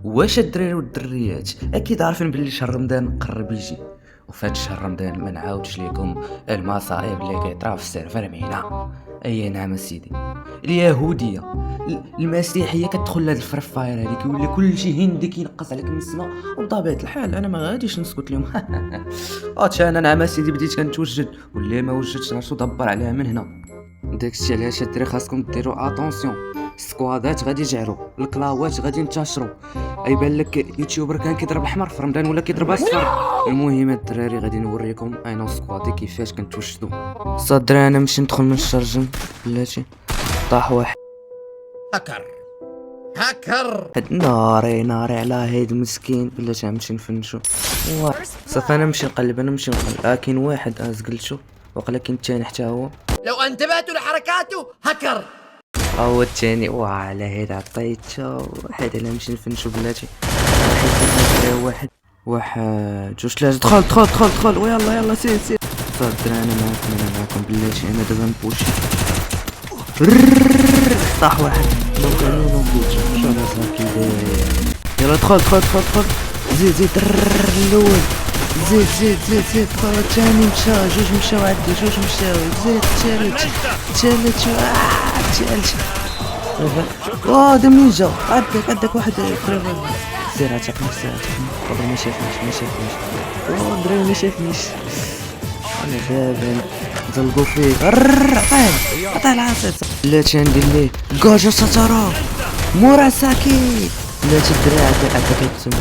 واش الدراري والدريات اكيد عارفين بلي شهر رمضان قرب يجي، وفي هاد شهر رمضان ما نعاودش ليكم المصائب اللي كيطراو في السيرفر معنا. اي نعم سيدي، اليهوديه المسيحيه كتدخل لهاد الفري فاير هادي كيولي كلشي هندي كينقص عليك من السما، وبطبيعه الحال انا ما غاديش نسكت لهم. انا نعم سيدي بديت كنتوجد، واللي ما وجدش راسو دبر عليها من هنا. داكشي علاش الدراري خاصكم ديروا اتونسيون، السكوادات غادي يجعروا، الكلاوات غادي ينتشروا. يبان لك يوتيوبر كان كيضرب احمر في رمضان ولا كيضرب اصفر. المهم الدراري غادي نوريكم انا وسكوادي كيفاش كنتوجدوا. صدري انا نمشي ندخل من الشرجم بلاتي طاح واحد هكر هكر ناري على هيد مسكين بلاتي نمشي نفنشو. صافي انا نمشي نقلب كاين واحد زقلتو، وقيلا كاين الثاني حتى هو. لو انتبهتوا لحركاته هكر. هو الثاني وعلى هيد عطيتو واحد. الا نمشي نفنشو بلاتي واحد جوج ثلاثة. دخل ويلا سير صدر. انا معاكم بلاتي. انا دابا نبوشي طاح واحد شو راسك كي يلا دخل زيد الاول زيد دخل الثاني مشى جوج مشاو عندي جوج مشاو زيد ثالث هذا منين جا؟ عندك واحد سير عتق نفسه والله ما شافنيش الدراري ما شافنيش. انا دابا نزلقو فيه عطاه العصير. لا تندير ليه كاجا ساتارا موراساكي. لا تدري عندك كتسمع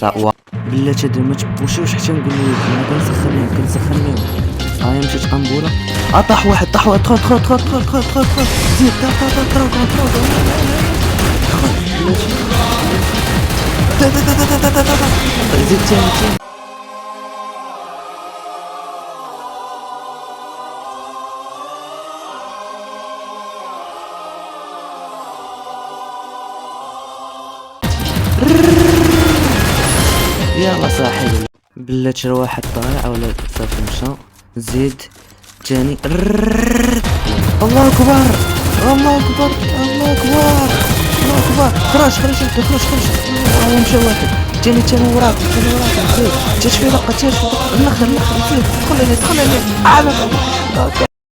صاوا بلاتي هادو ما تبوشوش حتى نقول لك انا كنسخن لهم. هاي مشات قنبوله طاح واحد دخل زيد زيد ثاني. يلا صاحبي بلاتي واحد طالع ولا صافي مشى. زيد ثاني الله اكبر خرج هو مشى واحد ثاني وراك زيد تاش في دقه الاخر زيد دخل عليه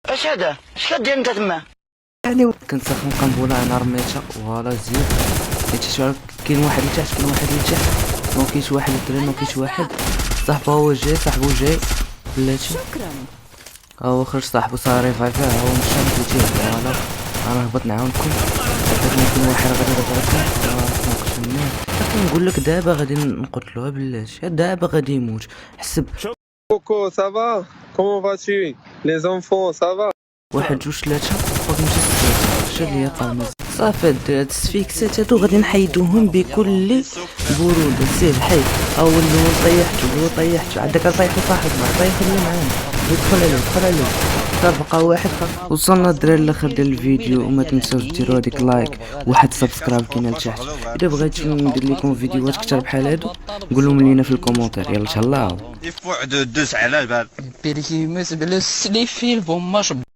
اش هذا؟ اش كدير انت تما؟ يعني كنسخن قنبله انا رميتها فوالا زيد تشوف. كاين واحد لتحت ما كاينش واحد الدراري ما كاينش واحد. صاحبو جاي بلاتي هو خرج صاحبو صار فيها هو مشى بلاتي فوالا. انا هبط نعاونكم ممكن واحد غادي نقول لك دابا غادي نقتلوها بلاتي دابا غادي يموت. حسب Coco, ça va? Comment vas-tu? Les enfants, ça va? واحد جوج ثلاثة فوق مشى شاد ليا قامز. صافي هاد السفيكسات هادو غادي نحيدوهم بكل برودة. سير حيد اول طيحتو عندك طيحو صاحب ما طيح اللي معانا دخل عليه صافي بقى واحد. وصلنا الدراري لاخر ديال الفيديو، وما تنساوش ديروا هذيك لايك واحد سبسكرايب كاين لتحت. اذا بغيتو ندير لكم فيديوهات كثر بحال هادو قولوا لينا في الكومونتير. يلا تهلاو. Il faut de deux على البال. Pergi mes beles les films vont marcher.